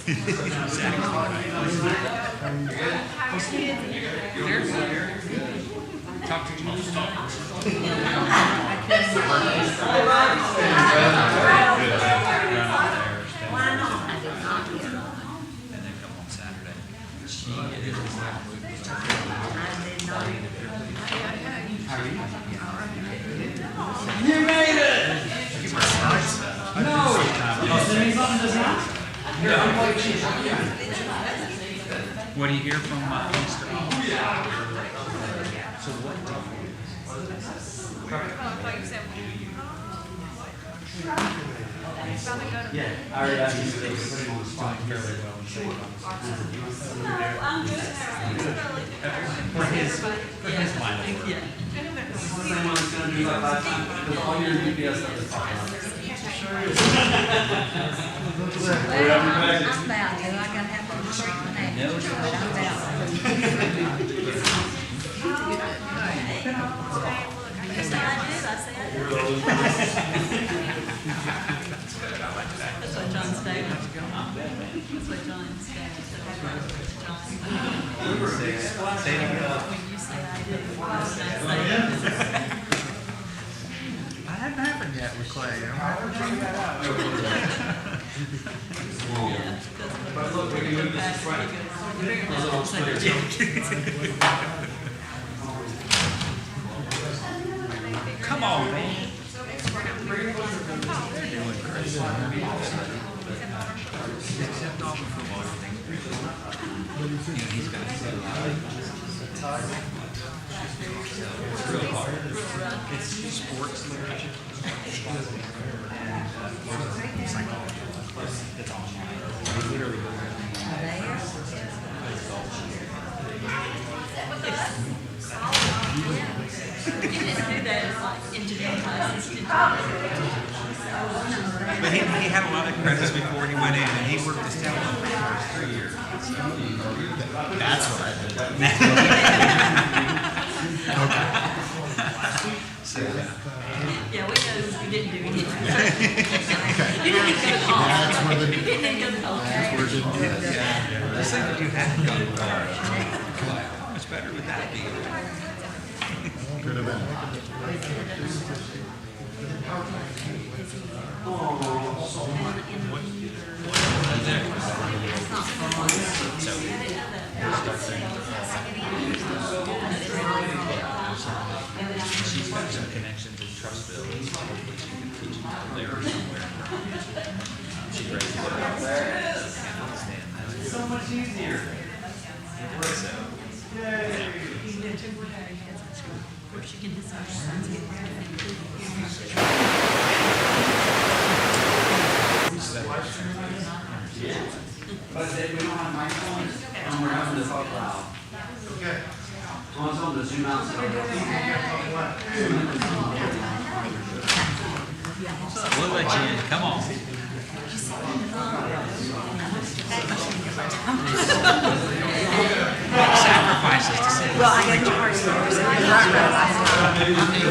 Talk to you. You made it! No! What do you hear from Mr. So what? Yeah, I already asked you to put him on the spot. Fairly well and safe. For his mind. Yeah. Same one that's gonna be like last time, because all your UPS stuff is fine. Well, I'm about to. I gotta have a drink and a half. But I'm about to. You say I did, I say I did. That's what John's saying. That's what John's saying. When you say I did, I say That hadn't happened yet with Clay. I'm figuring that out. But look, we can move this front. Come on, man. Except all the football thing. He's got it's real hard. It's sports literature and psychology. It's online. He literally goes You didn't do that as like engineering classes, did you? But he had a lot of credits before he went in, and he worked his tail off for the first 3 years. That's what I did. So, Yeah, we know you didn't do anything. You didn't go to college. You didn't go to college. just think that you had to go to college. How much better would that be? Could have been. She's got some connections in Trustville, which you can teach them there or somewhere. She's ready to go. Can't understand that. So much easier. So, Of course, you can decide. But I said, we don't have microphones, and we're having to talk loud. Okay. I want someone to zoom out. we'll let you in. Come on. Sacrifices to sit. Well, I got the hard story, so I didn't realize it.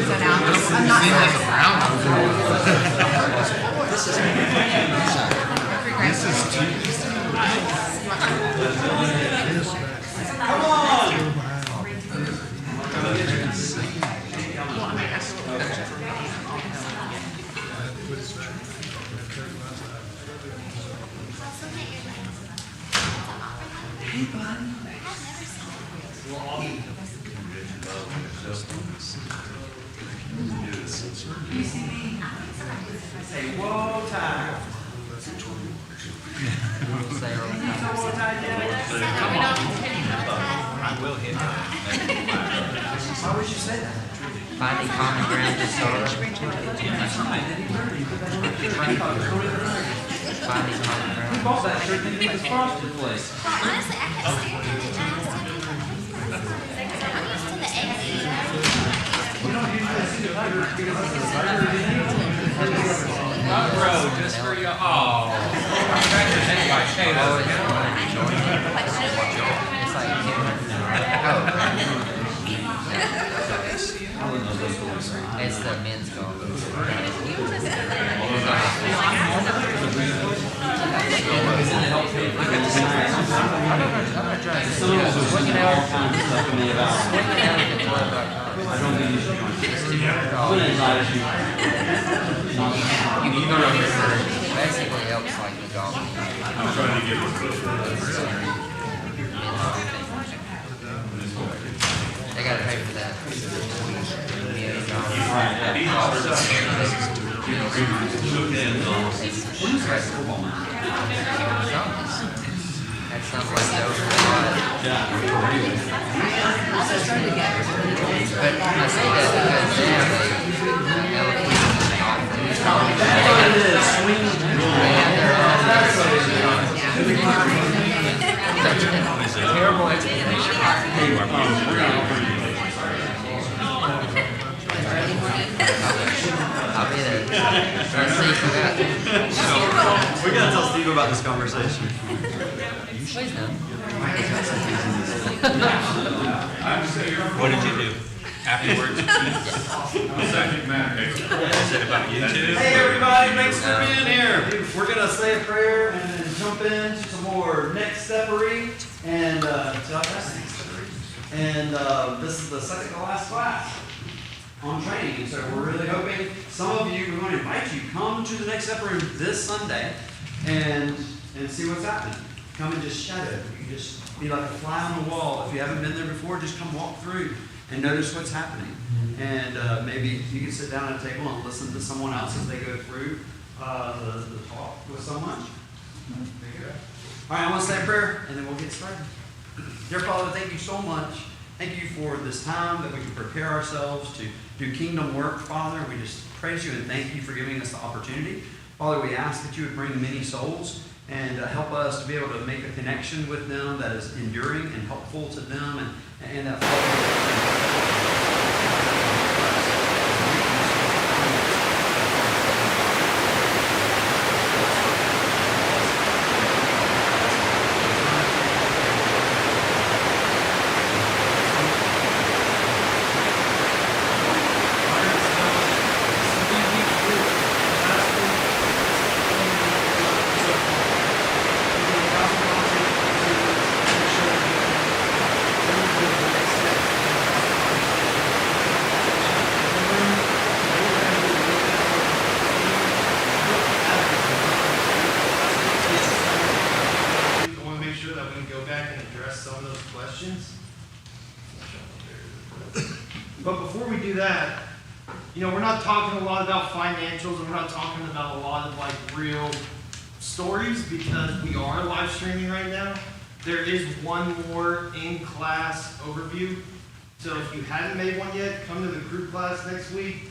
So now I'm not This is Come on! Say, whoa, time. I will hit that. Why would you say that? Finding common ground to solve. Finding common He ground. bought that shirt thinking it was Frosted Flakes. Well, honestly, I kept staring at it and I asked him, I'm used to the eggs. We don't usually see the tigers because it's a tiger. Front row, just for you. Oh. I'm trying to take my shade Oh, off. it's one of the joint. It's like it's the men's golf. We gonna try to Some of us are swing it all out. kinds of stuff to me about. Swing it out at 12 o'clock. I don't think you should join. It's too It's hard. an anxiety issue. You can go over there. Basically helps like the golf. I'm trying to get They gotta pay for that. That's something like those for a lot. Also started to get. But I say that because they have a eloquent golf. Terrible explanation. I'll be there. Let's see if we got. We gotta tell Steve about this conversation. Please no. What did you do afterwards? Subject matter expert. Is it about YouTube? Hey everybody, thanks for being here. We're gonna say a prayer and then jump into some more next steppery and this is the second to last class on training. And so we're really hoping some of you, we're going to invite you, come to the next steppery this Sunday and see what's happening. Come and just shadow. You can just be like a fly on the wall. If you haven't been there before, just come walk through and notice what's happening. And maybe you can sit down at a table and listen to someone else as they go through the talk with someone. All right, I want to say a prayer, and then we'll get started. Dear Father, thank you so much. Thank you for this time that we can prepare ourselves to do kingdom work, Father. We just praise you and thank you for giving us the opportunity. Father, we ask that you would bring many souls and help us to be able to make a connection with them that is enduring and helpful to them and that But before we do that, we're not talking a lot about financials and we're not talking about a lot of like real stories because we are live streaming right now. There is one more in-class overview. So if you hadn't made one yet, come to the group class next week.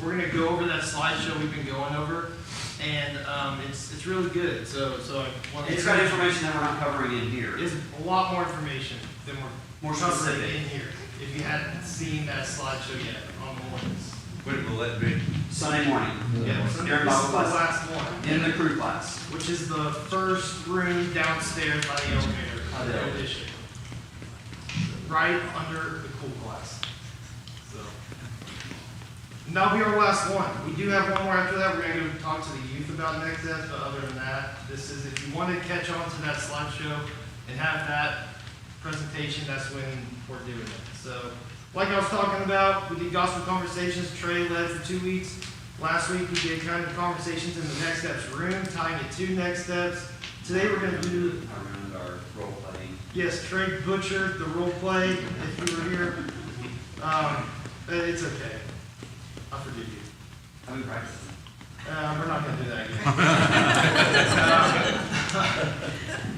We're going to go over that slideshow we've been going over. And it's really good. So I want to it's got information that we're not covering in here. It's a lot more information than we're More covering specific. in here. If you hadn't seen that slideshow yet on the mornings. When will it be? Sunday morning. Yeah, so During this is Bible the class. last one, In the crew class. which is the first room downstairs by the elevator. By the elevator. Addition. Right under the cool class. So. And that'll be our last one. We do have one more after that. We're going to go talk to the youth about next steps, but other than that, this is, if you want to catch on to that slideshow and have that presentation, that's when we're doing it. So, like I was talking about, we did gospel conversations. Trey led for 2 weeks. Last week we did kind of conversations in the next steps room, tying it to next steps. Today we're going to do, Around our role playing. yes, Trey butchered the role play if you were here. It's okay. I'll forgive you. Have we practiced? We're not going to do that again.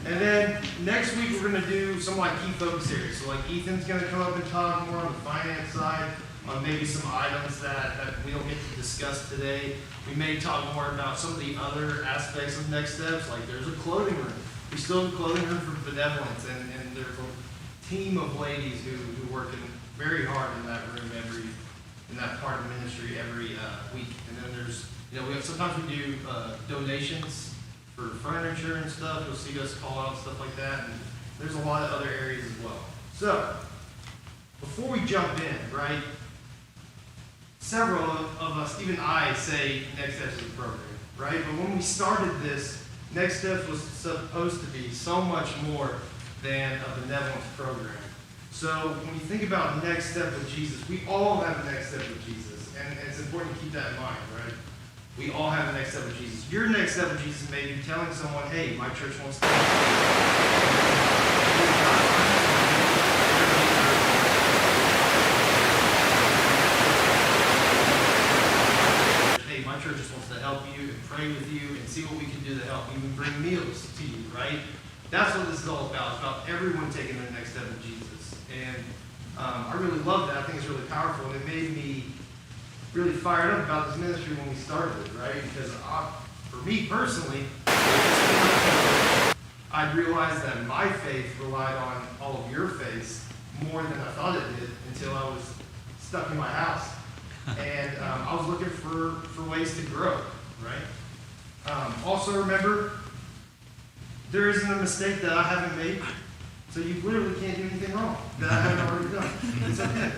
And then next week we're going to do some like key focus areas. So like Ethan's going to come up and talk more on the finance side, on maybe some items that we don't get to discuss today. We may talk more about some of the other aspects of next steps, like there's a clothing room. We still have a clothing room for benevolence, and there's a team of ladies who work very hard in that room in that part of ministry every week. And then there's, sometimes we do donations for furniture and stuff. You'll see us call out stuff like that. And there's a lot of other areas as well. So, before we jump in, right, several of us, even I, say Next Steps is a program, right? But when we started this, Next Steps was supposed to be so much more than a benevolence program. So when you think about next step with Jesus, we all have a next step with Jesus, and it's important to keep that in mind, right? We all have a next step with Jesus. Your next step with Jesus may be telling someone, hey, my church wants to. Hey, my church just wants to help you and pray with you and see what we can do to help you and bring meals to you, right? That's what this is all about. It's about everyone taking their next step with Jesus. And I really love that. I think it's really powerful, and it made me really fired up about this ministry when we started it, right? Because for me personally, I realized that my faith relied on all of your faith more than I thought it did until I was stuck in my house. And I was looking for ways to grow, right? Also remember, there isn't a mistake that I haven't made, so you literally can't do anything wrong that I haven't already done. It's okay.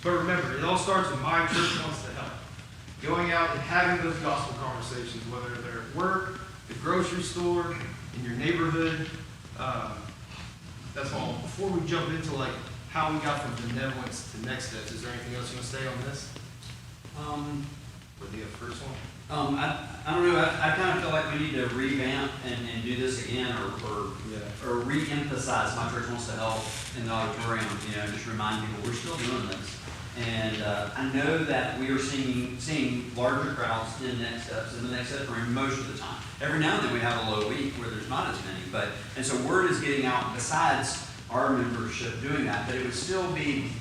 But remember, it all starts with my church wants to help. Going out and having those gospel conversations, whether they're at work, the grocery store, in your neighborhood. That's all. Before we jump into like how we got from benevolence to next steps, is there anything else you want to say on this? Or the first one? I don't know, I kind of feel like we need to revamp and do this again, or re-emphasize my church wants to help in the auditorium, just remind people we're still doing this. And I know that we are seeing larger crowds in next steps, and the next step room most of the time. Every now and then we have a low week where there's not as many, and so word is getting out besides our membership doing that, but it would still be,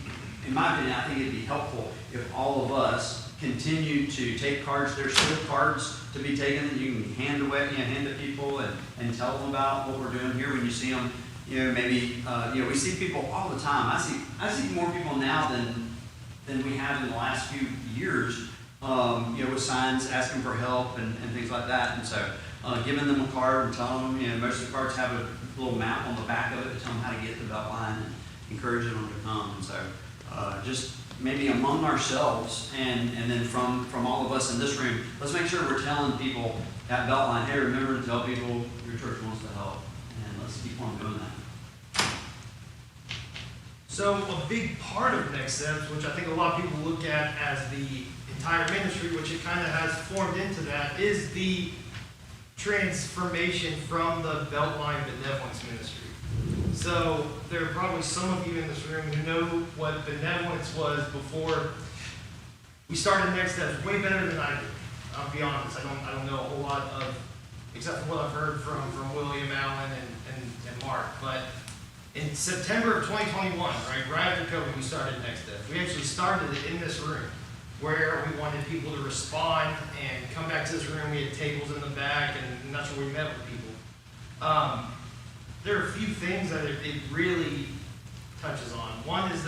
in my opinion, I think it'd be helpful if all of us continue to take cards. There's still cards to be taken that you can hand away, hand to people and tell them about what we're doing here when you see them. Maybe we see people all the time. I see more people now than we have in the last few years. With signs asking for help and things like that. And so giving them a card and telling them, most of the cards have a little map on the back of it to tell them how to get to the Beltline and encouraging them to come. And so just maybe among ourselves and then from all of us in this room, let's make sure we're telling people at Beltline, hey, remember to tell people your church wants to help. And let's keep on doing that. So a big part of Next Steps, which I think a lot of people look at as the entire ministry, which it kind of has formed into that, is the transformation from the Beltline benevolence ministry. So there are probably some of you in this room who know what benevolence was before we started Next Steps. Way better than I do. I'll be honest. I don't know a whole lot of, except for what I've heard from William Allen and Mark. But in September of 2021, right after COVID, we started Next Steps. We actually started it in this room where we wanted people to respond and come back to this room. We had tables in the back, and that's where we met with people. There are a few things that it really touches on. One is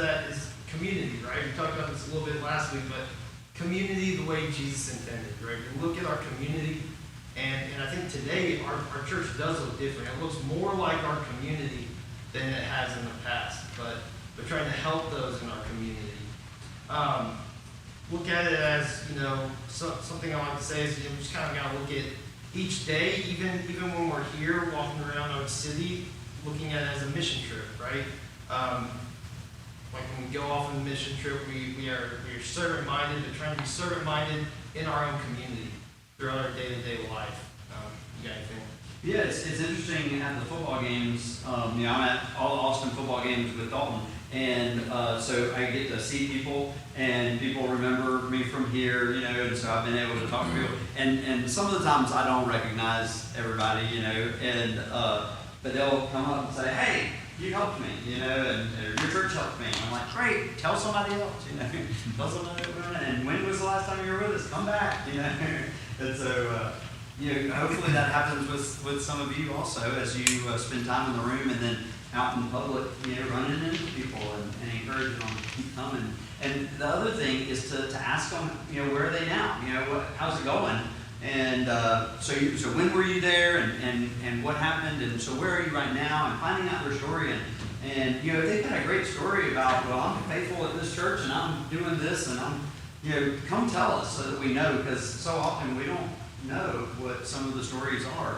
community, right? We talked about this a little bit last week, but community the way Jesus intended, right? We look at our community, and I think today our church does look different. It looks more like our community than it has in the past, but we're trying to help those in our community. Look at it as, something I like to say is just kind of got to look at each day, even when we're here walking around our city, looking at it as a mission trip, right? Like when we go off on a mission trip, we are servant-minded, but trying to be servant-minded in our own community throughout our day-to-day life. You got anything? Yeah, it's interesting at the football games. I'm at all Austin football games with Dalton, and so I get to see people, and people remember me from here, and so I've been able to talk to people. And some of the times I don't recognize everybody, and but they'll come up and say, "Hey, you helped me," and your church helped me. And I'm like, "Great, tell somebody else," tell somebody else. And when was the last time you were with us? Come back, And so. Hopefully that happens with some of you also as you spend time in the room and then out in public, running into people and encouraging them to keep coming. And the other thing is to ask them, where are they now? How's it going? And so when were you there and what happened? And so where are you right now? And finding out their story. And if they've got a great story about, well, I'm faithful at this church and I'm doing this and I'm, come tell us so that we know, because so often we don't know what some of the stories are.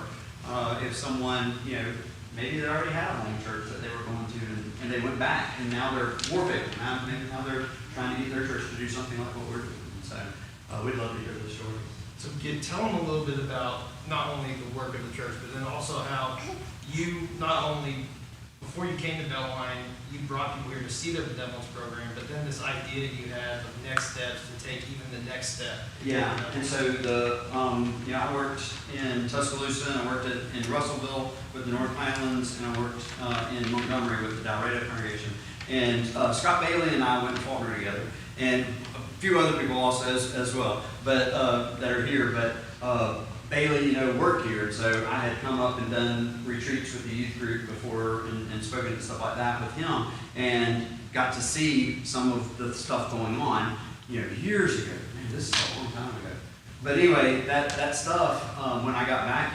If someone, maybe they already had a home church that they were going to, and they went back, and now they're more faithful. Now they're trying to get their church to do something like what we're doing. So we'd love to hear the story. So tell them a little bit about not only the work of the church, but then also how you not only, before you came to Beltline, you brought people here to see the benevolence program, but then this idea that you had of next steps to take even the next step. Yeah, and so I worked in Tuscaloosa, and I worked in Russellville with the North Highlands, and I worked in Montgomery with the Dalreda congregation. And Scott Bailey and I went to Faulkner together, and a few other people also as well, but that are here. But Bailey, worked here, so I had come up and done retreats with the youth group before and spoken and stuff like that with him, and got to see some of the stuff going on, years ago. Man, this is a long time ago. But anyway, that stuff, when I got back,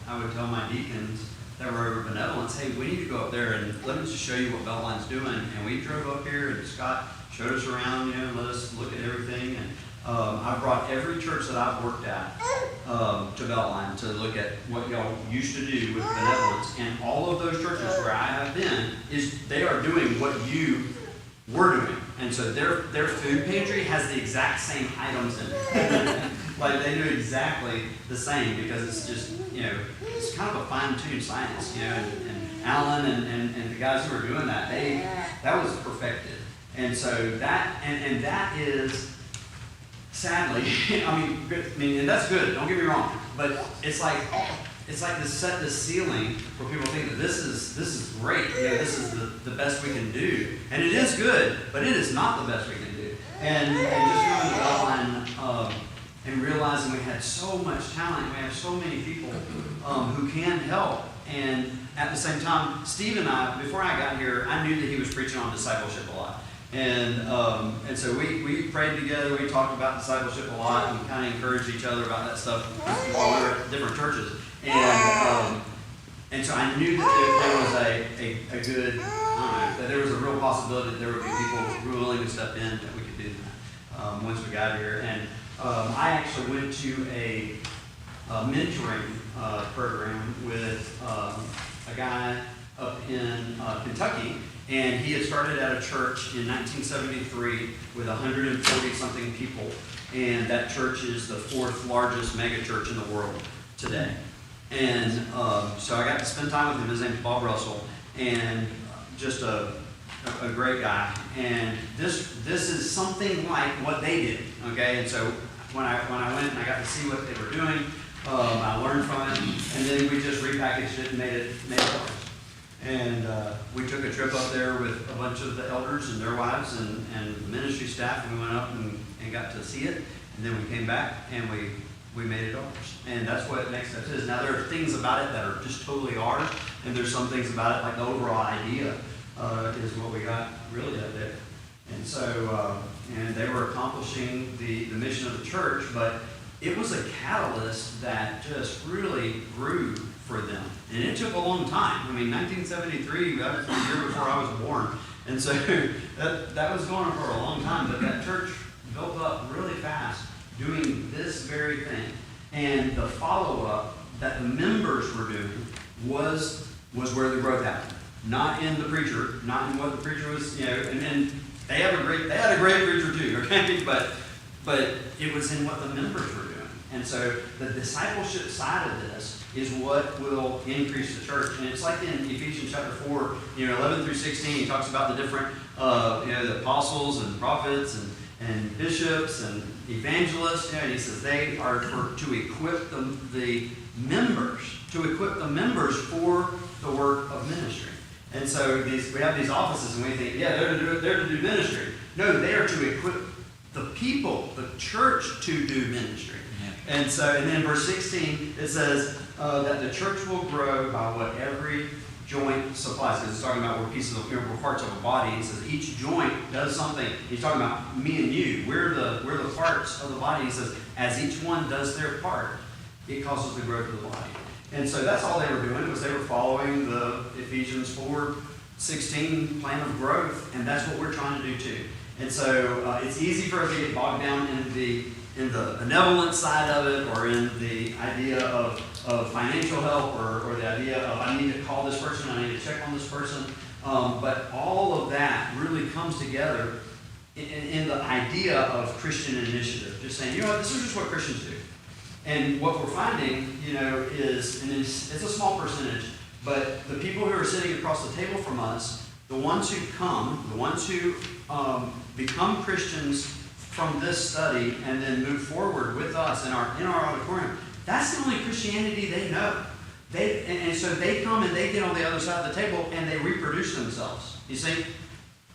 I would tell my deacons that were over benevolence, hey, we need to go up there and let me just show you what Beltline's doing. And we drove up here, and Scott showed us around, and let us look at everything. And I brought every church that I've worked at to Beltline to look at what y'all used to do with benevolence. And all of those churches where I have been, they are doing what you were doing. And so their food pantry has the exact same items in it. Like they do exactly the same, because it's just, it's kind of a fine-tuned science, and Alan and the guys who are doing that, that was perfected. And so that is, sadly, and that's good, don't get me wrong, but it's like to set the ceiling where people think that this is great, this is the best we can do. And it is good, but it is not the best we can do. And just going to Beltline, and realizing we had so much talent, we have so many people who can help. And at the same time, Steve and I, before I got here, I knew that he was preaching on discipleship a lot. And so we prayed together, we talked about discipleship a lot, and kind of encouraged each other about that stuff while we were at different churches. And so I knew that there was a good, that there was a real possibility that there would be people who were willing to step in, that we could do that once we got here. And I actually went to a mentoring program with a guy up in Kentucky, and he had started at a church in 1973 with 140-something people, and that church is the 4th largest mega church in the world today. And so I got to spend time with him. His name's Bob Russell, and just a great guy. And this is something like what they did, okay? And so when I went and I got to see what they were doing, I learned from it, and then we just repackaged it and made it ours. And we took a trip up there with a bunch of the elders and their wives and the ministry staff, and we went up and got to see it. And then we came back and we made it ours. And that's what Next Steps is. Now, there are things about it that are just totally ours, and there's some things about it, like the overall idea is what we got really up there. And so, and they were accomplishing the mission of the church, but it was a catalyst that just really grew for them. And it took a long time. 1973, that was the year before I was born. And so that was going on for a long time, but that church built up really fast doing this very thing. And the follow-up that the members were doing was where the growth happened. Not in the preacher, not in what the preacher was, and they had a great preacher too, okay? But it was in what the members were doing. And so the discipleship side of this is what will increase the church. And it's like in Ephesians chapter 4, 11 through 16, he talks about the different, the apostles and prophets and bishops and evangelists. And he says they are to equip the members for the work of ministry. And so we have these offices, and we think, they're to do ministry. No, they are to equip the people, the church, to do ministry. Yeah. And then verse 16, it says that the church will grow by what every joint supplies. Because it's talking about we're parts of a body. It says each joint does something. He's talking about me and you. We're the parts of the body. He says as each one does their part, it causes the growth of the body. And so that's all they were doing, was they were following the Ephesians 4:16 plan of growth, and that's what we're trying to do too. And so it's easy for us to get bogged down in the benevolent side of it, or in the idea of of financial help or the idea of I need to call this person, I need to check on this person. But all of that really comes together in the idea of Christian initiative. Just saying, you know what, this is just what Christians do. And what we're finding, you know, is, and it's a small percentage, but the people who are sitting across the table from us, the ones who come, the ones who become Christians from this study and then move forward with us in our auditorium, that's the only Christianity they know. And so they come and they get on the other side of the table and they reproduce themselves. You see?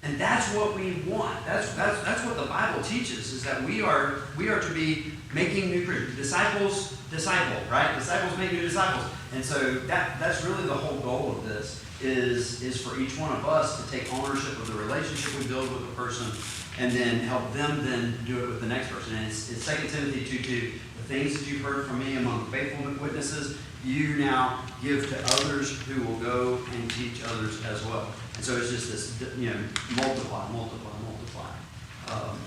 And that's what we want. That's what the Bible teaches, is that we are to be making new Christians. Disciple, right? Disciples make new disciples. And so that's really the whole goal of this, is for each one of us to take ownership of the relationship we build with the person and then help them then do it with the next person. And it's 2 Timothy 2:2. The things that you've heard from me among faithful witnesses, you now give to others who will go and teach others as well. And so it's just this, you know, multiply.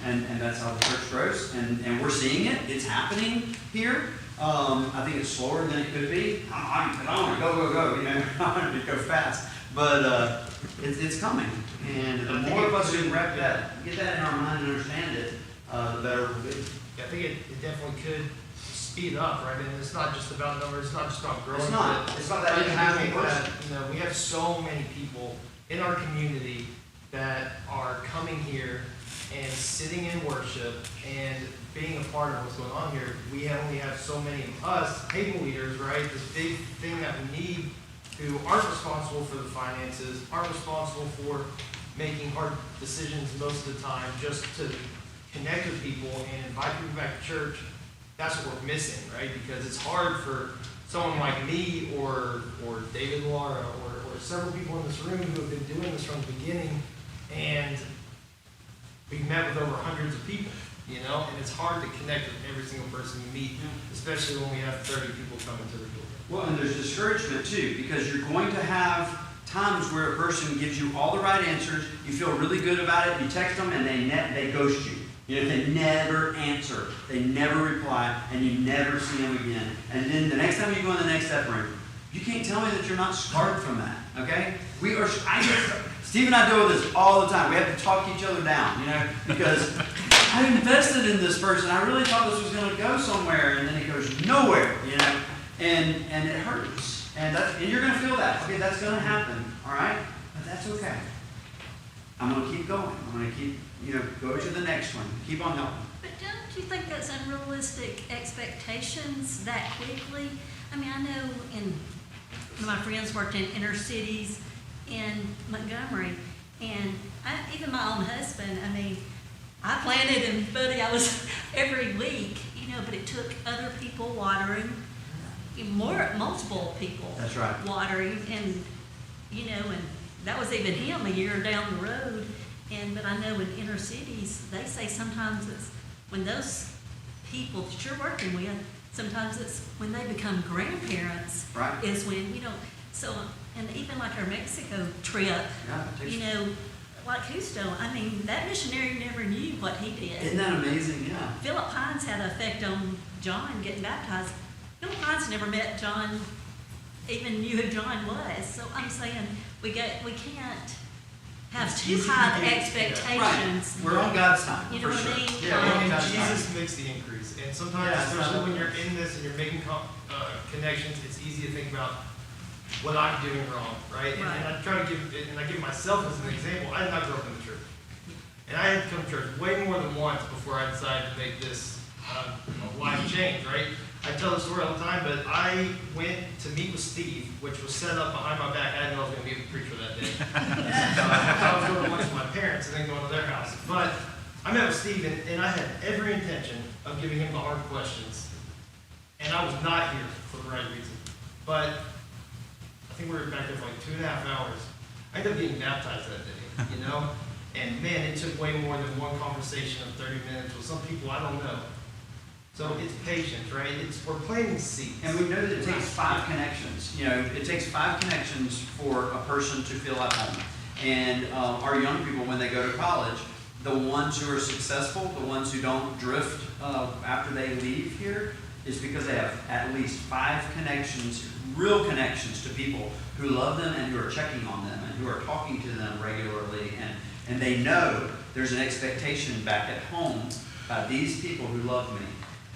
And that's how the church grows. And we're seeing it. It's happening here. I think it's slower than it could be. I want to go, you know, I want to go fast. But it's coming. And the more of us who wrap that, get that in our mind and understand it, the better it will be. I think it definitely could speed up, right? And it's not just about numbers, it's not just about growing. It's not. But It's not that having individual that, person. you know, we have so many people in our community that are coming here and sitting in worship and being a part of what's going on here. We only have so many of us, table leaders, right? This big thing that we need, who aren't responsible for the finances, aren't responsible for making hard decisions most of the time, just to connect with people and invite people back to church. That's what we're missing, right? Because it's hard for someone like me or David Laura or several people in this room who have been doing this from the beginning, and we've met with over hundreds of people, you know, and it's hard to connect with every single person you meet, especially when we have 30 people coming to the door. Well, and there's discouragement too, because you're going to have times where a person gives you all the right answers, you feel really good about it, you text them, and they ghost you. You know, they never answer, they never reply, and you never see them again. And then the next time you go in the next step room, you can't tell me that you're not scarred from that, okay? Steve and I deal with this all the time. We have to talk each other down, you know, because I invested in this person. I really thought this was going to go somewhere, and then it goes nowhere, you know, and it hurts. And you're going to feel that. Okay, that's going to happen, all right? But that's okay. I'm going to keep going. I'm going to keep, you know, go to the next one. Keep on helping. But don't you think that's unrealistic expectations that quickly? I mean, I know my friends worked in inner cities in Montgomery, and even my own husband, I mean, I planted and buddy, I was every week, you know, but it took other people watering, multiple people. That's right. Watering, and, you know, and that was even him a year down the road. But I know in inner cities, they say sometimes it's when those people that you're working with, sometimes it's when they become grandparents. Right. Is when, you know, so, and even like our Mexico trip, you know, like Justo, I mean, that missionary never knew what he did. Isn't that amazing? Yeah. Philip Hines had an effect on John getting baptized. Philip Hines never met John, even knew who John was. So I'm saying we can't have too high expectations. Right. We're on God's time. You know for what I sure. mean? Yeah, we're on And God's Jesus time. makes the increase. And sometimes, Yeah, especially right. when you're in this and you're making connections, it's easy to think about what I'm doing wrong, right? And I try to give myself as an example. I did not grow up in the church. And I had to come to church way more than once before I decided to make this life change, right? I tell the story all the time, but I went to meet with Steve, which was set up behind my back. I didn't know I was going to be the preacher that day. I was going to lunch with my parents and then going to their house. But I met with Steve, and I had every intention of giving him the hard questions. And I was not here for the right reason. But I think we were back there for like 2.5 hours. I ended up getting baptized that day, you know? And man, it took way more than one conversation of 30 minutes with some people I don't know. So it's patience, right? We're planting seeds. And we know that it takes 5 connections. You know, it takes 5 connections for a person to feel at home. And our young people, when they go to college, the ones who are successful, the ones who don't drift after they leave here, is because they have at least 5 connections, real connections to people who love them and who are checking on them and who are talking to them regularly. And they know there's an expectation back at home by these people who love me.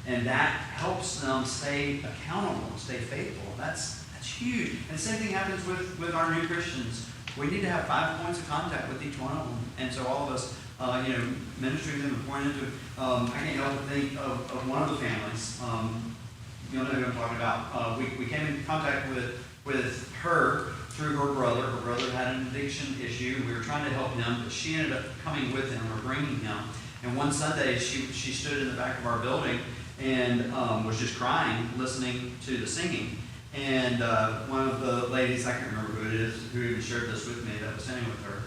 And that helps them stay accountable and stay faithful. That's huge. And the same thing happens with our new Christians. We need to have 5 points of contact with each one of them. And so all of us, ministering to them and pouring into I can't help but think of one of the families. You'll know who I'm talking about. We came in contact with her through her brother. Her brother had an addiction issue. We were trying to help him, but she ended up coming with him or bringing him. And one Sunday, she stood in the back of our building and was just crying, listening to the singing. And one of the ladies, I can't remember who it is, who even shared this with me, that was singing with her.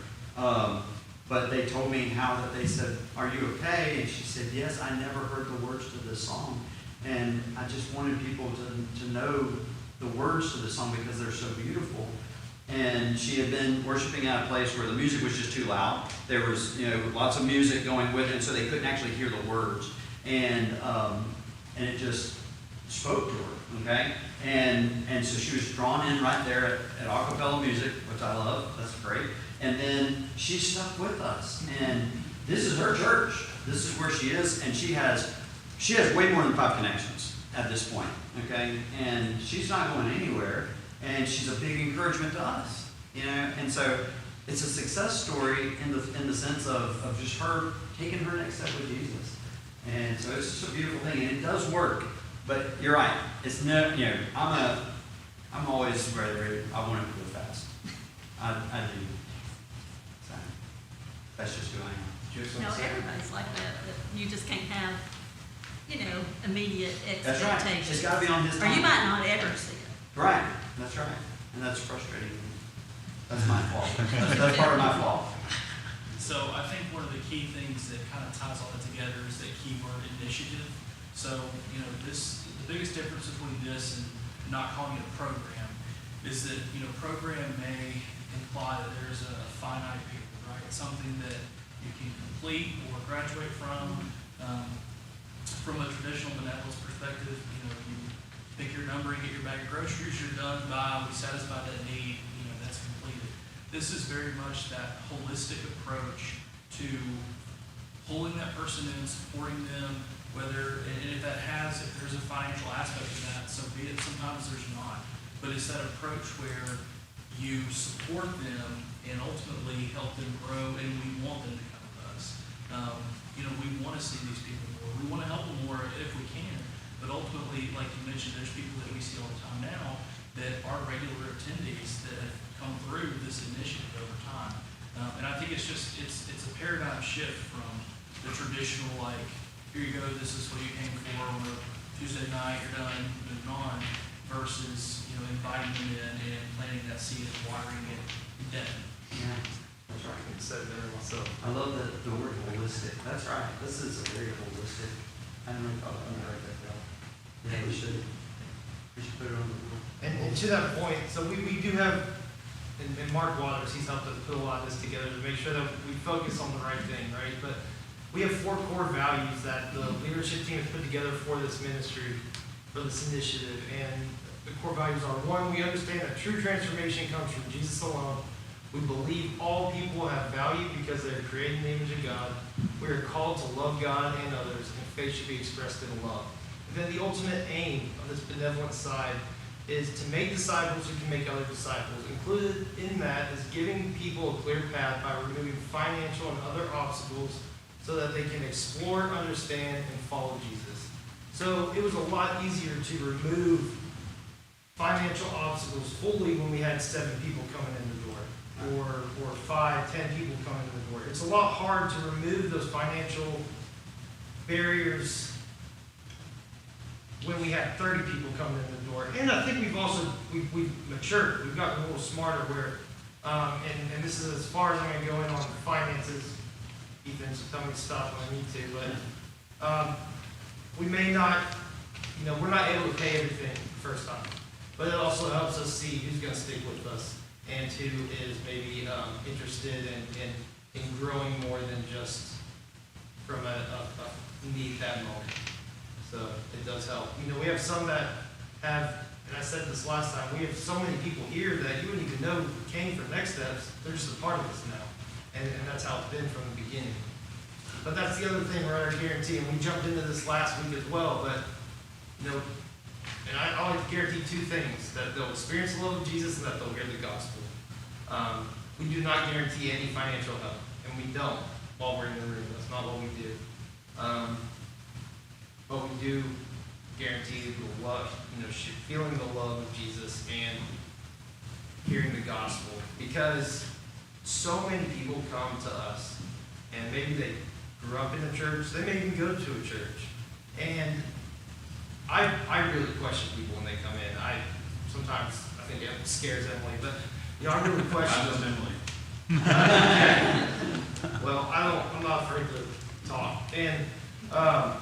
But they told me how that they said, "Are you okay?" And she said, "Yes, I never heard the words to this song. And I just wanted people to know the words to this song because they're so beautiful." And she had been worshiping at a place where the music was just too loud. There was, lots of music going with it, and so they couldn't actually hear the words. And it just spoke to her, okay? And so she was drawn in right there at a cappella music, which I love. That's great. And then she stuck with us. And this is her church. This is where she is, and she has way more than 5 connections at this point, okay? And she's not going anywhere. And she's a big encouragement to us, And so it's a success story in the sense of just her taking her next step with Jesus. And so it's just a beautiful thing, and it does work. But you're right. It's no, I'm always ready. I want to go fast. I do. So that's just who I am. No, everybody's like that, but you just can't have, immediate That's right. expectations. It's got to be on his Or you time. might not ever see it. Right. That's right. And that's frustrating. That's my fault. That's part of my fault. So I think one of the key things that kind of ties all that together is that keyword initiative. So, the biggest difference between this and not calling it a program is that, program may imply that there's a finite period, right? Something that you can complete or graduate from. From a traditional benevolence perspective, you pick your number and get your bag of groceries, you're done by, we satisfy that need, that's completed. This is very much that holistic approach to pulling that person in, supporting them, and if there's a financial aspect to that, so be it. Sometimes there's not. But it's that approach where you support them and ultimately help them grow, and we want them to come with us. We want to see these people more. We want to help them more if we can. But ultimately, like you mentioned, there's people that we see all the time now that are regular attendees that have come through this initiative over time. And I think it's a paradigm shift from the traditional, here you go, this is what you came for on a Tuesday night, you're done, moving on, versus, inviting them in and planting that seed and watering it indefinitely. Yeah. That's right. I said there myself. I love the word holistic. That's right. This is a very holistic. I don't know if I'll write that down. Yeah, we should put it on the board. And to that point, so we do have, and Mark Waters, he's helped us put a lot of this together to make sure that we focus on the right thing, right? But we have 4 core values that the leadership team has put together for this ministry, for this initiative. And the core values are: 1, we understand that true transformation comes from Jesus alone. We believe all people have value because they are created in the image of God. We are called to love God and others, and faith should be expressed in love. And then the ultimate aim of this benevolent side is to make disciples who can make other disciples. Included in that is giving people a clear path by removing financial and other obstacles so that they can explore, understand, and follow Jesus. So it was a lot easier to remove financial obstacles fully when we had 7 people coming in the door. Or 5, 10 people coming in the door. It's a lot hard to remove those financial barriers when we had 30 people coming in the door. And I think we've matured. We've gotten a little smarter where, and this is as far as I'm going to go in on finances, Ethan, so tell me to stop when I need to, but we may not, we're not able to pay everything the first time. But it also helps us see who's going to stick with us and who is maybe interested in growing more than just from a need that moment. So it does help. You know, we have some that have, and I said this last time, we have so many people here that you wouldn't even know came for Next Steps. They're just a part of us now. And that's how it's been from the beginning. But that's the other thing, right, our guarantee, and we jumped into this last week as well, but, you know, and I like to guarantee two things, that they'll experience the love of Jesus and that they'll hear the gospel. We do not guarantee any financial help, and we don't while we're in the room. That's not what we do. But we do guarantee the love, you know, feeling the love of Jesus and hearing the gospel. Because so many people come to us, and maybe they grew up in a church, they may even go to a church. And I really question people when they come in. Sometimes I think it scares Emily, but you know, I really question them. Well, I'm not afraid to talk. And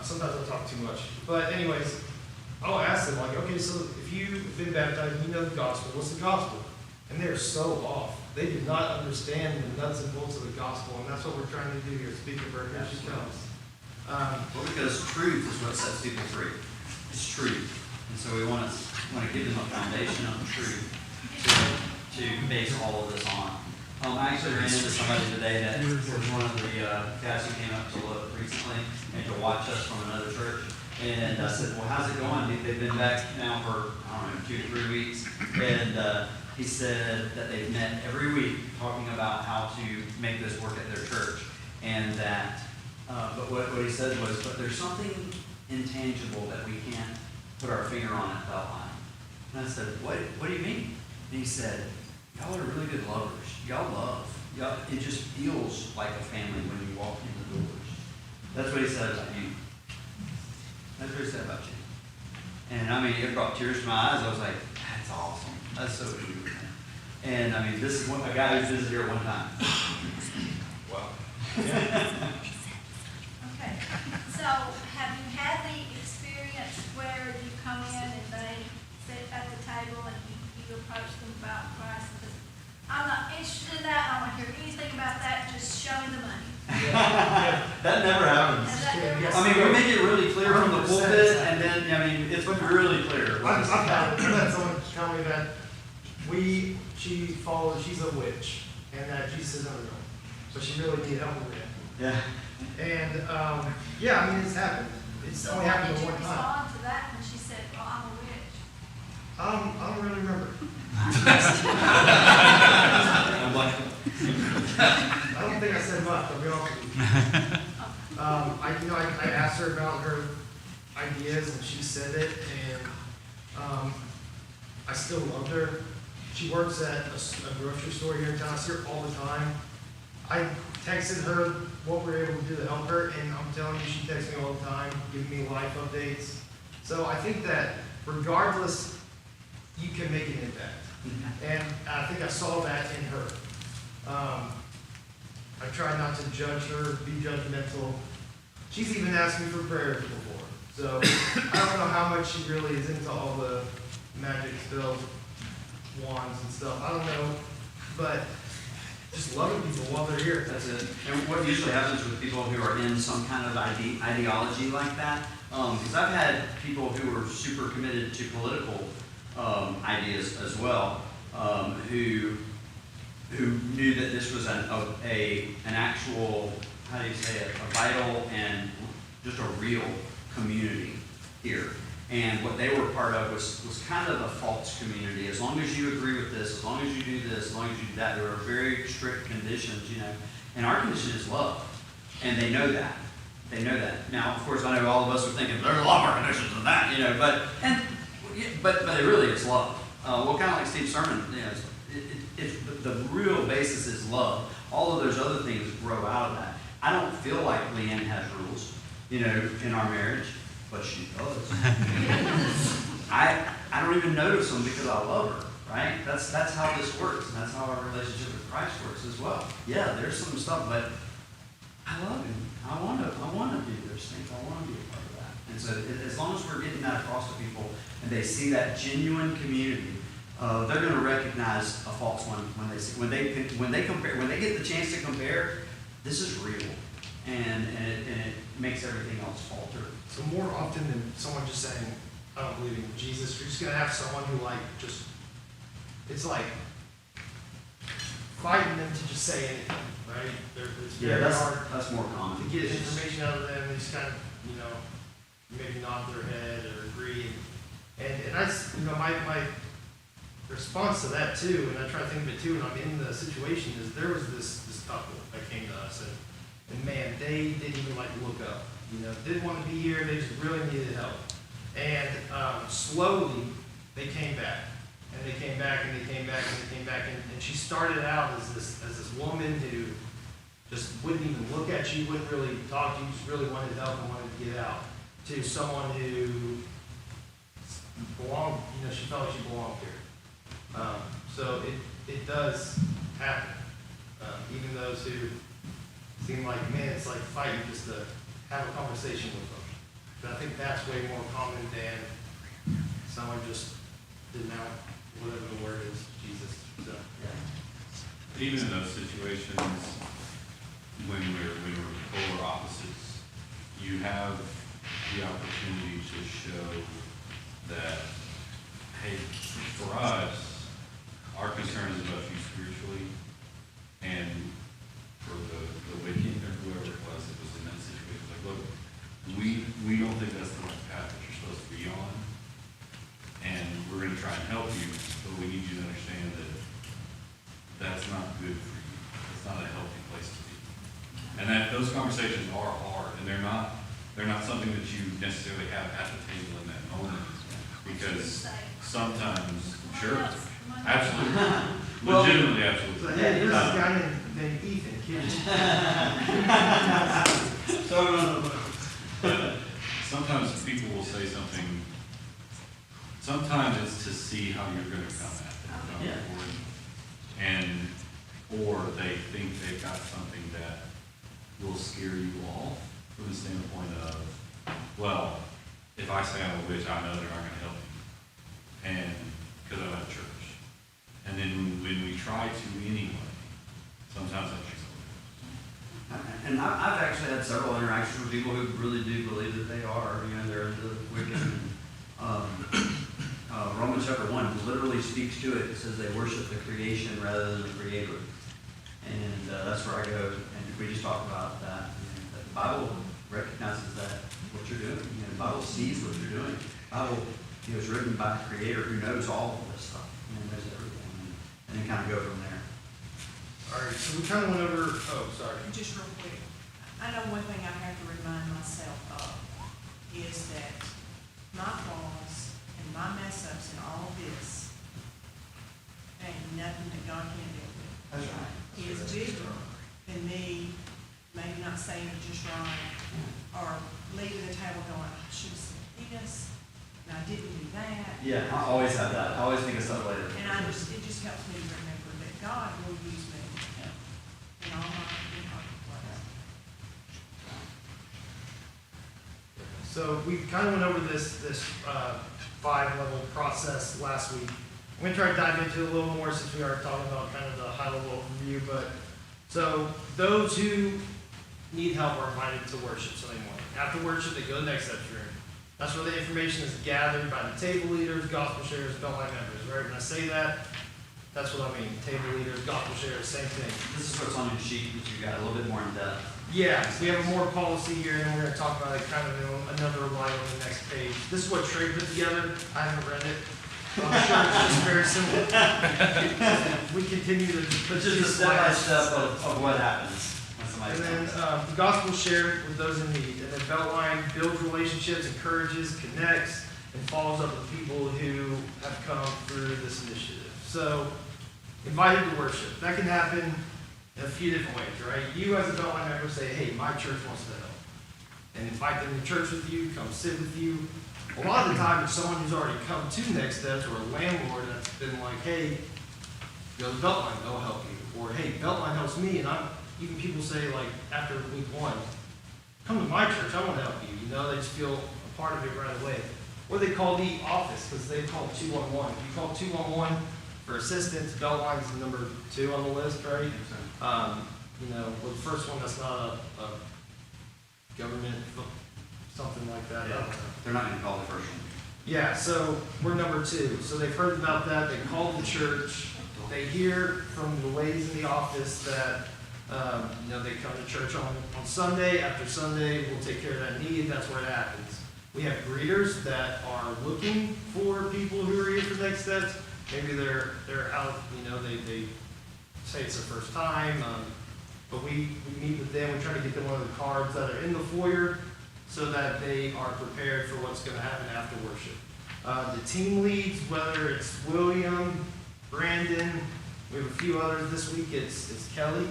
sometimes I talk too much. But anyways, I'll ask them, like, okay, so if you've been baptized, you know the gospel. What's the gospel? And they're so off. They do not understand the nuts and bolts of the gospel, and that's what we're trying to do here. Speaking of her, here she comes. Well, because truth is what sets people free. It's truth. And so we want to give them a foundation of truth to base all of this on. I actually ran into somebody today that was one of the guys who came up to look recently and to watch us from another church. And I said, well, how's it going? They've been back now for, I don't know, 2 to 3 weeks. And he said that they've met every week talking about how to make this work at their church. And that, but what he said was, but there's something intangible that we can't put our finger on at Beltline. And I said, what do you mean? And he said, y'all are really good lovers. Y'all love. It just feels like a family when you walk in the doors. That's what he said about you. That's what he said about you. And I mean, it brought tears to my eyes. I was like, that's awesome. That's so beautiful. And I mean, this is a guy who's visited here one time. Wow. Okay, so have you had the experience where you come in and they sit at the table and you approach them about Christ and just, I'm not interested in that, I don't want to hear anything about that, just show me the money? That never happens. Has that ever I mean, we make it really clear from the pulpit, and then, I mean, it's really clear. I've had someone tell me that she's a witch, and that Jesus is unreal. So she really needed help with it. Yeah. And, yeah, I mean, it's happened. It's So only how happened did you one time. respond to that when she said, well, I'm a witch? I don't really remember. I'm like, I don't think I said much, I'll be honest with you. I asked her about her ideas, and she said it, and, I still loved her. She works at a grocery store here in town. I see her all the time. I texted her what we were able to do to help her, and I'm telling you, she texts me all the time, giving me life updates. So I think that regardless, you can make an impact. And I think I saw that in her. I try not to judge her, be judgmental. She's even asked me for prayers before. So I don't know how much she really is into all the magic spells, wands and stuff. I don't know, but just loving people while they're here. that's it. And what usually happens with people who are in some kind of ideology like that, because I've had people who are super committed to political ideas as well, who knew that this was an actual, how do you say it, a vital and just a real community here. And what they were part of was kind of a false community. As long as you agree with this, as long as you do this, as long as you do that, there are very strict conditions, you know. And our condition is love. And they know that. They know that. Now, of course, I know all of us are thinking, there's a lot more conditions than that, you know, but it really is love. Well, kind of like Steve's sermon, you know, the real basis is love. All of those other things grow out of that. I don't feel like Leanne has rules, you know, in our marriage, but she does. I don't even notice them because I love her, right? That's how this works, and that's how our relationship with Christ works as well. Yeah, there's some stuff, but I love him. I want to do those things. I want to be a part of that. And so, as long as we're getting that across to people, and they see that genuine community, they're going to recognize a false one when they get the chance to compare. This is real. and it makes everything else falter. So more often than someone just saying, I don't believe in Jesus, you're just gonna have someone who like just, it's like fighting them to just say anything, right? It's very hard That's more to common. get information out of them, they just kind of, maybe nod their head or agree. And I, my response to that too, and I try to think of it too, and I'm in the situation, is there was this couple that came to us, and man, they didn't even like look up, didn't want to be here, they just really needed help. And slowly, they came back, and they came back, and they came back, and they came back, and she started out as this woman who just wouldn't even look at you, wouldn't really talk to you, just really wanted help and wanted to get out, to someone who belonged, she felt like she belonged here. So it does happen. Even those who seem like, man, it's like fighting just to have a conversation with them. But I think that's way more common than someone just denounce whatever the word is, Jesus. So, yeah. Even in those situations, when we're polar opposites, you have the opportunity to show that, hey, for us, our concern is about you spiritually, and for the wicked or whoever it was that was in that situation, like, look, we don't think that's the right path that you're supposed to be on, and we're gonna try and help you, but we need you to understand that that's not good for you. It's not a healthy place to be. And that those conversations are hard, and they're not something that you necessarily have at the table in that moment, because sometimes, sure, absolutely, legitimately, absolutely. So, hey, there's a guy named Ethan, kid. But sometimes people will say something, sometimes it's to see how you're gonna come at them going forward. Or they think they've got something that will scare you off from the standpoint of, well, if I say I'm a witch, I know they're not gonna help me. And, because I'm at church. And then when we try to anyway, sometimes that makes it. And I've actually had several interactions with people who really do believe that they are, they're the wicked. Romans chapter 1 literally speaks to it. It says they worship the creation rather than the creator. And that's where I go, and we just talk about that. That the Bible recognizes that, what you're doing. The Bible sees what you're doing. The Bible is written by a creator who knows all of this stuff and knows everything. And then kind of go from there. All right, so we kind of went over, Just real quick, I know one thing I have to remind myself of is that my flaws and my mess ups and all of this ain't nothing that God can't deal with. That's right. He is bigger than me, maybe not saying it just right, or leaving the table going, I should have said this, and I didn't do that. Yeah, I always have that. I always think of stuff later. And it just helps me to remember that God will use me in all my ways. So we kind of went over this 5-level process last week. I'm going to try to dive into it a little more since we are talking about kind of the high-level overview. But so those who need help are invited to worship Sunday morning. After worship, they go to the next steps room. That's where the information is gathered by the table leaders, gospel sharers, Beltline members. Right? When I say that, that's what I mean. Table leaders, gospel sharers, same thing. This is what's on your sheet that you got a little bit more in depth. Yeah, so we have more policy here, and then we're going to talk about it kind of in another line on the next page. This is what Trey put together. I haven't read it. I'm sure it's just very simple. We continue to But just a step-by-step of what happens. And then the gospel shared with those in need. And then Beltline builds relationships, encourages, connects, and follows up with people who have come through this initiative. So, invited to worship. That can happen in a few different ways, right? You as a Beltline member say, hey, my church wants to help. And invite them to church with you, come sit with you. A lot of the time, it's someone who's already come to Next Steps or a landlord that's been like, hey, go to Beltline, they'll help you. Or, hey, Beltline helps me, and even people say, like, after week 1, come to my church, I want to help you. They just feel a part of it right away. Or they call the office, because they call 211. If you call 211 for assistance, Beltline's number 2 on the list, right? The first one, that's not a government, something like that, I don't know. They're not gonna call the first one. Yeah, so we're number 2. So they've heard about that, they called the church, they hear from the ladies in the office that, they come to church on Sunday, after Sunday, we'll take care of that need, that's where it happens. We have greeters that are looking for people who are here for next steps, maybe they're out, they say it's their first time, but we meet with them, we try to get them one of the cards that are in the foyer, so that they are prepared for what's gonna happen after worship. The team leads, whether it's William, Brandon, we have a few others this week, it's Kelly,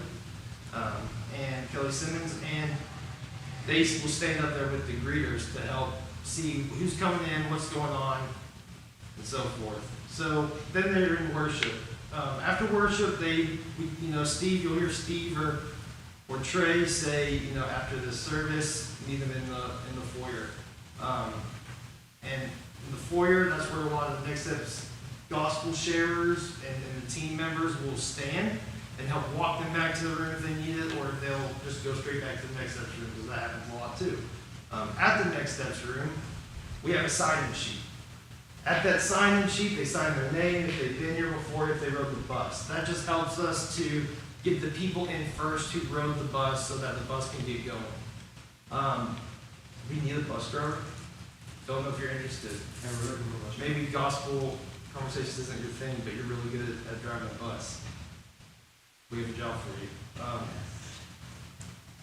and Kelly Simmons, and they will stand up there with the greeters to help see who's coming in, what's going on, and so forth. So then they're in worship. After worship, Steve, you'll hear Steve or Trey say, after the service, meet them in the foyer. And in the foyer, that's where a lot of the next steps gospel sharers and the team members will stand and help walk them back to the room if they need it, or they'll just go straight back to the next steps room, because that happens a lot too. At the next steps room, we have a sign-in sheet. At that sign-in sheet, they sign their name, if they've been here before, if they rode the bus. That just helps us to get the people in first who rode the bus so that the bus can get going. We need a bus driver. Don't know if you're interested. Maybe gospel conversations isn't your thing, but you're really good at driving a bus. We have a job for you.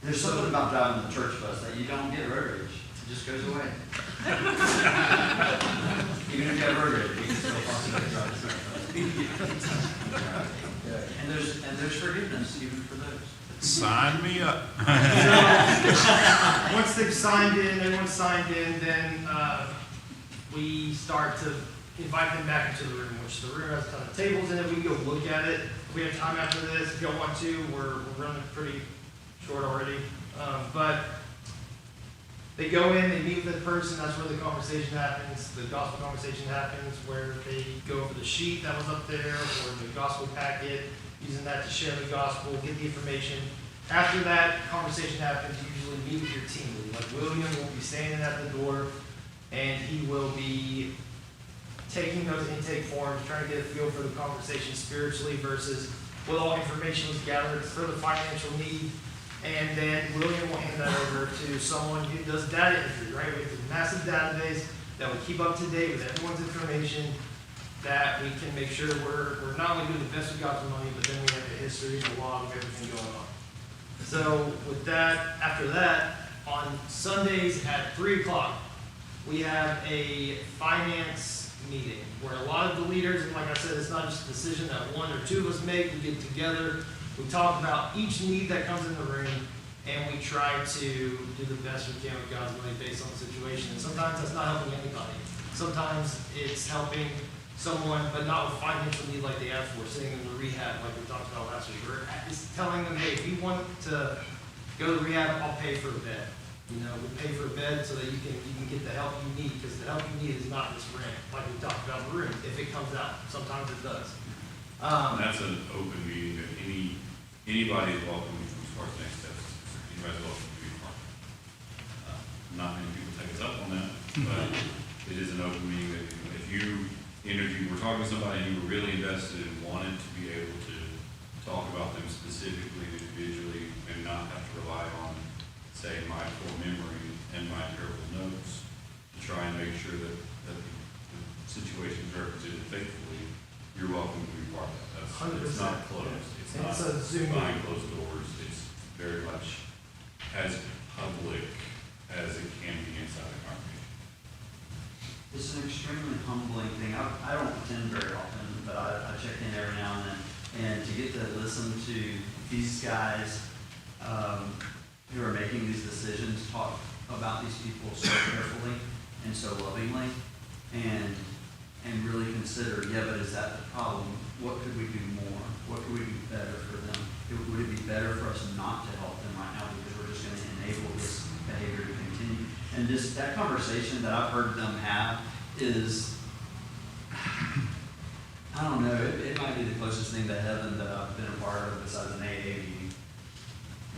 There's something about driving the church bus that you don't get road rage. It just goes away. Even if you have road rage, you can still possibly drive the church bus. And there's forgiveness even for those. Sign me up. So, once they've signed in, everyone's signed in, then we start to invite them back into the room, which the room has a ton of tables in it. We can go look at it. If we have time after this, if y'all want to, we're running pretty short already. But they go in, they meet with the person, that's where the conversation happens, the gospel conversation happens, where they go over the sheet that was up there, or the gospel packet, using that to share the gospel, get the information. After that conversation happens, you usually meet with your team lead. Like William will be standing at the door, and he will be taking those intake forms, trying to get a feel for the conversation spiritually versus what all information was gathered for the financial need. And then William will hand that over to someone who does data entry, right? We have a massive database that will keep up to date with everyone's information, that we can make sure we're not only doing the best we got for money, but then we have a history and a log of everything going on. So with that, after that, on Sundays at 3 o'clock, we have a finance meeting where a lot of the leaders, and like I said, it's not just a decision that one or two of us make, we get together, we talk about each need that comes in the room, and we try to do the best we can with God's money based on the situation. And sometimes that's not helping anybody. Sometimes it's helping someone, but not with financial need like they asked for, sitting in the rehab like we talked about last week. It's telling them, hey, if you want to go to rehab, I'll pay for a bed. We'll pay for a bed so that you can get the help you need, because the help you need is not this rent, like we talked about in the room, if it comes out. Sometimes it does. That's an open meeting that anybody is welcome to start the next steps. Anybody's welcome to be a part. Not many people take us up on that, but it is an open meeting that if you we're talking to somebody and you were really invested and wanted to be able to talk about them specifically, individually, and not have to rely on, say, my core memory and my empirical notes to try and make sure that the situation is represented faithfully, you're welcome to be part of that. It's not closed. It's not a Zoom behind closed doors. It's very much as public as it can be inside the congregation. It's an extremely humbling thing. I don't attend very often, but I check in every now and then. And to get to listen to these guys who are making these decisions talk about these people so carefully and so lovingly, and really consider, yeah, but is that the problem? What could we do more? What could we do better for them? Would it be better for us not to help them right now because we're just going to enable this behavior to continue? And just that conversation that I've heard them have is, I don't know, it might be the closest thing to heaven that I've been a part of besides an AA meeting.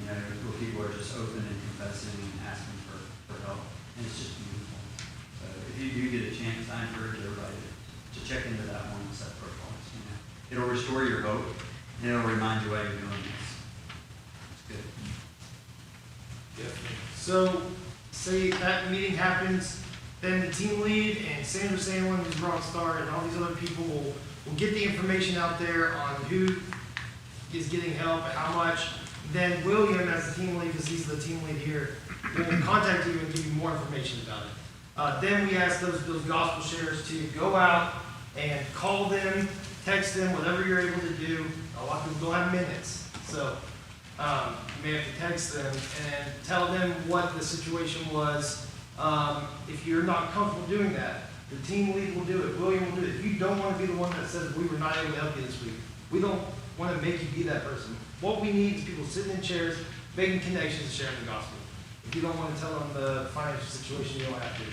you know, where people are just open and confessing and asking for help, and it's just beautiful. So if you do get a chance, I encourage everybody to check into that one and set profiles, you know. It'll restore your hope, and it'll remind you why you're doing this. It's good. So, say that meeting happens, then the team lead and Sandra Sandlin, who's Rockstar, and all these other people will get the information out there on who is getting help, how much. Then William, as the team lead, because he's the team lead here, will contact you and give you more information about it. Then we ask those gospel shares to go out and call them, text them, whatever you're able to do. A lot of people don't have minutes, so you may have to text them and tell them what the situation was. If you're not comfortable doing that, the team lead will do it. William will do it. If you don't want to be the one that says we were not able to help you this week, we don't want to make you be that person. What we need is people sitting in chairs, making connections, and sharing the gospel. If you don't want to tell them the financial situation, you don't have to.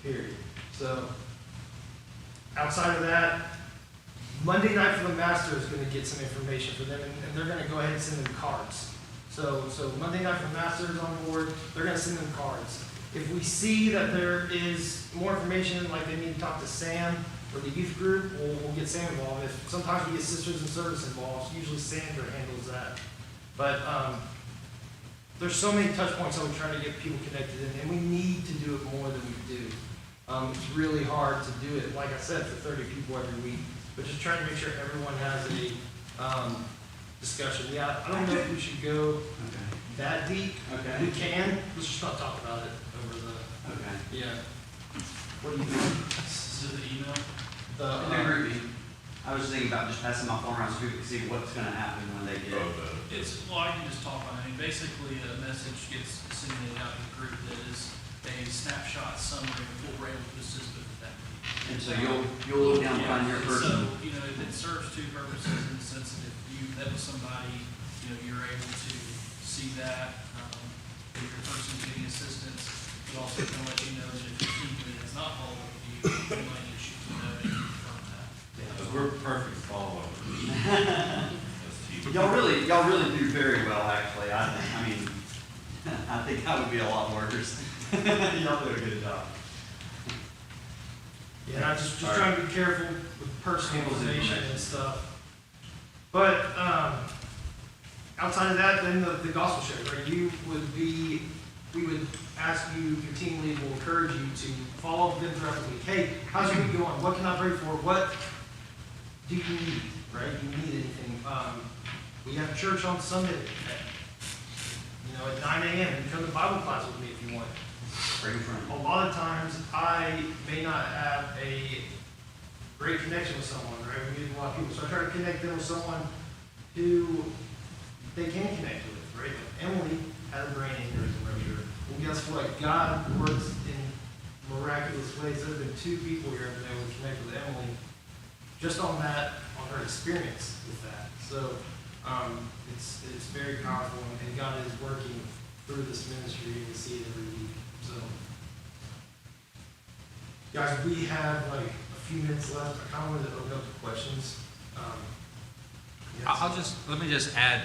Period. So, outside of that, Monday night for the master is going to get some information for them, and they're going to go ahead and send them cards. So Monday night for the master is on board. They're going to send them cards. If we see that there is more information, like they need to talk to Sam or the youth group, we'll get Sam involved. If sometimes we get Sisters in Service involved, usually Sandra handles that. But there's so many touch points that we're trying to get people connected in, and we need to do it more than we do. It's really hard to do it, like I said, for 30 people every week, but just trying to make sure everyone has a discussion. Yeah, I don't know if we should go that deep. Okay. We can, let's just not talk about it over the, Okay. yeah. What do you think? Is it the email? In the group meeting, I was thinking about just passing my phone around so people can see what's gonna happen when they get it. Well, I can just talk on it. I mean, basically, a message gets disseminated out to the group that is a snapshot summary of what we're able to assist with at that meeting. And so you'll look down and find your person. So, you know, it serves two purposes in the sense that if you met with somebody, you know, you're able to see that, if your person's getting assistance, but also can let you know that if your team lead has not followed up with you, you might need to know and confirm that. Because we're perfect follow-up. Y'all really do very well, actually. I mean, I think I would be a lot worse. Y'all do a good job. Yeah, I'm just trying to be careful with personal information and stuff. But outside of that, then the gospel share, right? We would ask you, your team lead will encourage you to follow up with them throughout the week. Hey, how's your week going? What can I pray for? What do you need, right? Do you need anything? We have church on Sunday at 9 a.m. You come to Bible class with me if you want. Bring a friend. A lot of times, I may not have a great connection with someone, right? We meet a lot of people, so I try to connect them with someone who they can connect with, right? Like Emily had a brain aneurysm earlier. Well, guess what? God works in miraculous ways. There have been 2 people here that have been able to connect with Emily just on her experience with that. So it's very powerful, and God is working through this ministry, and we see it every week. So, guys, we have like a few minutes left. I kind of wanted to open up to questions. Let me just add,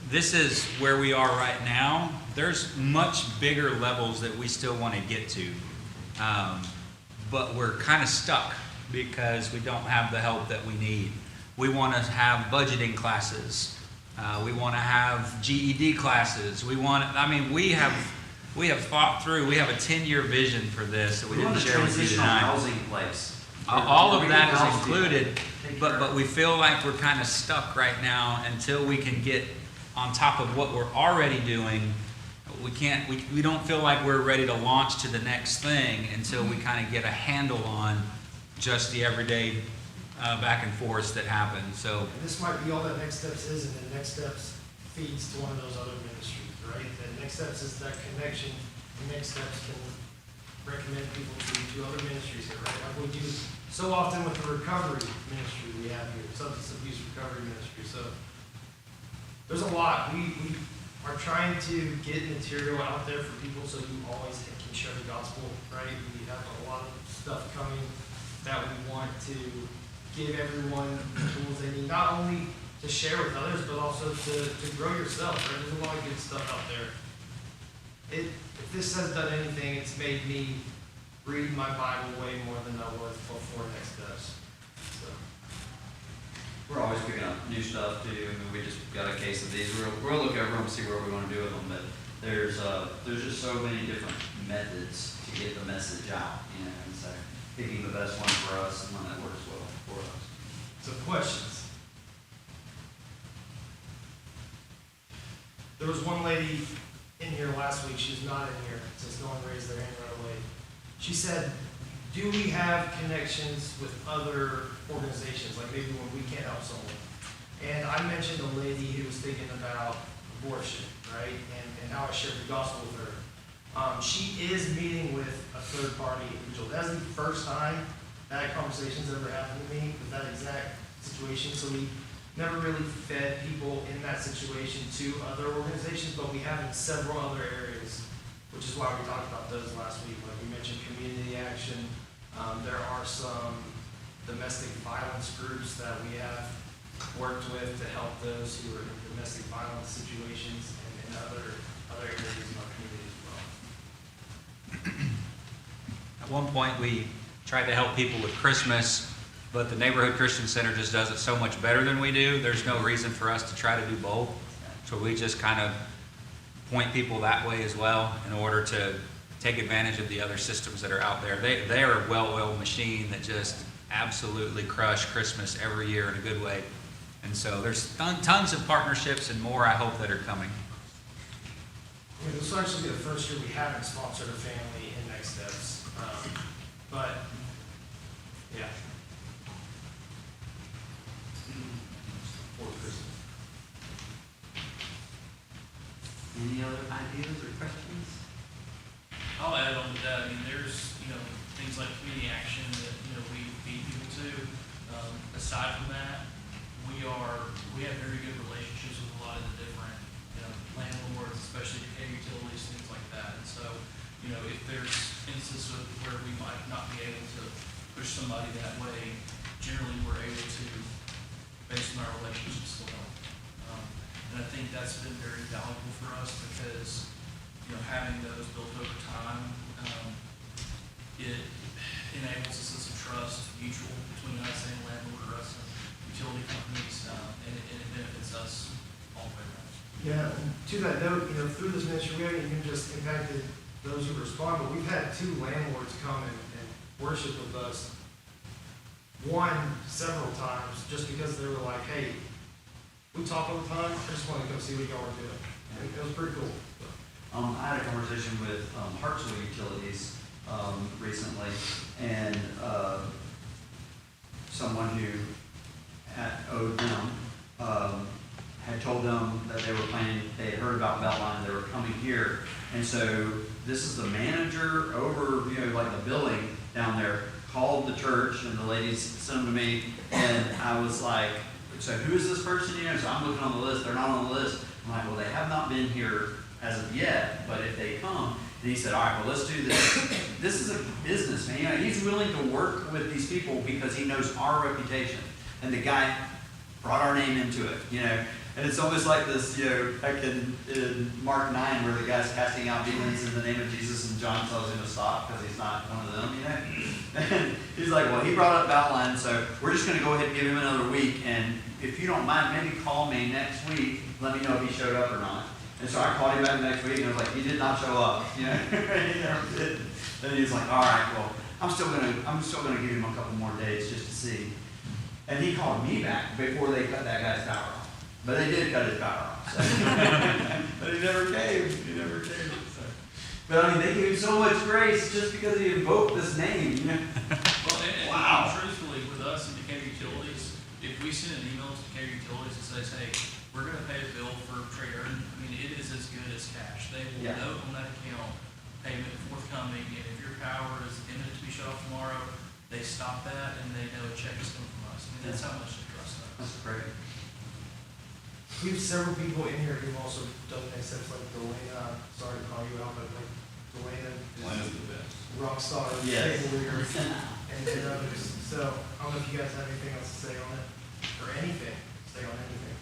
this is where we are right now. There's much bigger levels that we still want to get to, but we're kind of stuck because we don't have the help that we need. We want to have budgeting classes. We want to have GED classes. We have thought through, we have a 10-year vision for this that we didn't share with you tonight. Housing place. All of that is included, but we feel like we're kind of stuck right now until we can get on top of what we're already doing. We don't feel like we're ready to launch to the next thing until we kind of get a handle on just the everyday back and forth that happens. So And this might be all that Next Steps is, and then Next Steps feeds to one of those other ministries, right? That Next Steps is that connection, and Next Steps can recommend people to other ministries here, right? Like we do so often with the recovery ministry we have here, substance abuse recovery ministry. So there's a lot. We are trying to get material out there for people so you always can share the gospel, right? We have a lot of stuff coming that we want to give everyone the tools they need, not only to share with others, but also to grow yourself, right? There's a lot of good stuff out there. If this has done anything, it's made me read my Bible way more than I was before Next Steps. So. We're always picking up new stuff too. I mean, we just got a case of these. We'll look over them and see what we want to do with them. But there's just so many different methods to get the message out, you know. And so picking the best one for us and one that works well for us. So questions. There was one lady in here last week. She's not in here since no one raised their hand right away. She said, do we have connections with other organizations, like maybe when we can't help someone? And I mentioned a lady who was thinking about abortion, right? And how I shared the gospel with her. She is meeting with a third-party individual. That's the first time that conversation's ever happened to me with that exact situation. So we never really fed people in that situation to other organizations, but we have in several other areas, which is why we talked about those last week. Like we mentioned community action. There are some domestic violence groups that we have worked with to help those who are in domestic violence situations and in other areas in our community as well. At one point, we tried to help people with Christmas, but the Neighborhood Christian Center just does it so much better than we do. There's no reason for us to try to do both. So we just kind of point people that way as well in order to take advantage of the other systems that are out there. They are a well-oiled machine that just absolutely crush Christmas every year in a good way. And so there's tons of partnerships and more I hope that are coming. I mean, this will actually be the first year we haven't sponsored a family in Next Steps. But, yeah. Any other ideas or questions? I'll add on to that. I mean, there's, things like community action that, we feed people to. Aside from that, we have very good relationships with a lot of the different, landlords, especially Decatur utilities, things like that. And so, if there's instances where we might not be able to push somebody that way, generally we're able to, based on our relationships, still help. And I think that's been very valuable for us because, having those built over time, it enables a sense of trust, mutual between us and landlord, or us and utility companies, and it benefits us all the way around. Yeah, and to that note, through this ministry, we haven't even just impacted those who respond, but we've had 2 landlords come and worship with us. One, several times, just because they were like, hey, we talk all the time, I just want to come see what y'all are doing. And it was pretty cool. I had a conversation with Hartsville Utilities recently, and someone who had owed them had told them that they were planning, they had heard about Beltline, they were coming here, and so this is the manager over, like the building down there, called the church, and the ladies sent them to me, and I was like, so who is this person? So I'm looking on the list, they're not on the list. I'm like, well, they have not been here as of yet, but if they come, and he said, all right, well, let's do this. This is a business, man. He's willing to work with these people because he knows our reputation. And the guy brought our name into it, And it's almost like this, back in Mark 9, where the guy's casting out demons in the name of Jesus, and John tells him to stop because he's not one of them, And he's like, well, he brought up Beltline, so we're just going to go ahead and give him another week, and if you don't mind, maybe call me next week, let me know if he showed up or not. And so I called him back next week, and I was like, he did not show up, He never did. And he's like, all right, well, I'm still gonna give him a couple more days just to see. And he called me back before they cut that guy's power off. But they did cut his power off. So. But he never came. So. But I mean, they gave him so much grace just because he invoked this name. Well, and Wow. truthfully, with us in Decatur Utilities, if we send an email to Decatur Utilities that says, hey, we're going to pay a bill for trigger, it is as good as cash. They will note on that account payment forthcoming, and if your power is imminent to be shut off tomorrow, they stop that and they know a check is coming from us. That's how much they trust us. That's great. We have several people in here who've also done next steps, like Delana, sorry to call you out, but like Delana Atlanta's is the best. rock star, Yes. table leader, and others. So I don't know if you guys have anything else to say on it, or anything. say on anything?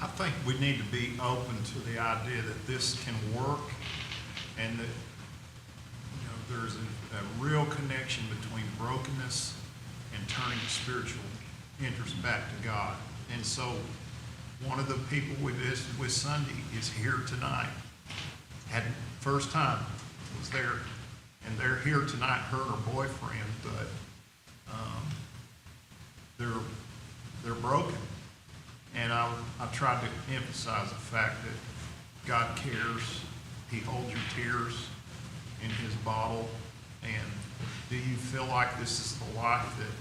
I think we need to be open to the idea that this can work and that, you know, there's a real connection between brokenness and turning spiritual interest back to God. And so one of the people we visited with Sunday is here tonight. Had first time was there, and they're here tonight, her and her boyfriend, but they're broken. And I tried to emphasize the fact that God cares. He holds your tears in his bottle. And do you feel like this is the life that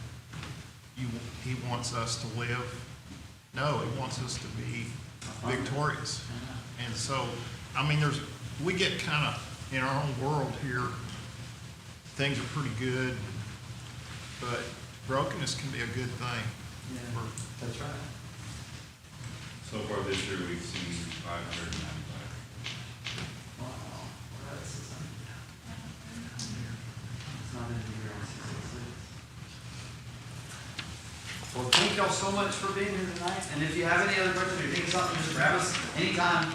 he wants us to live? No, he wants us to be victorious. And so, I mean, we get kind of in our own world here, things are pretty good, but brokenness can be a good thing. Yeah, that's right. So far this year, we've seen 595. Wow, we're at 600. It's not in here on 606. Well, thank y'all so much for being here tonight, and if you have any other questions or you think of something, just grab us anytime.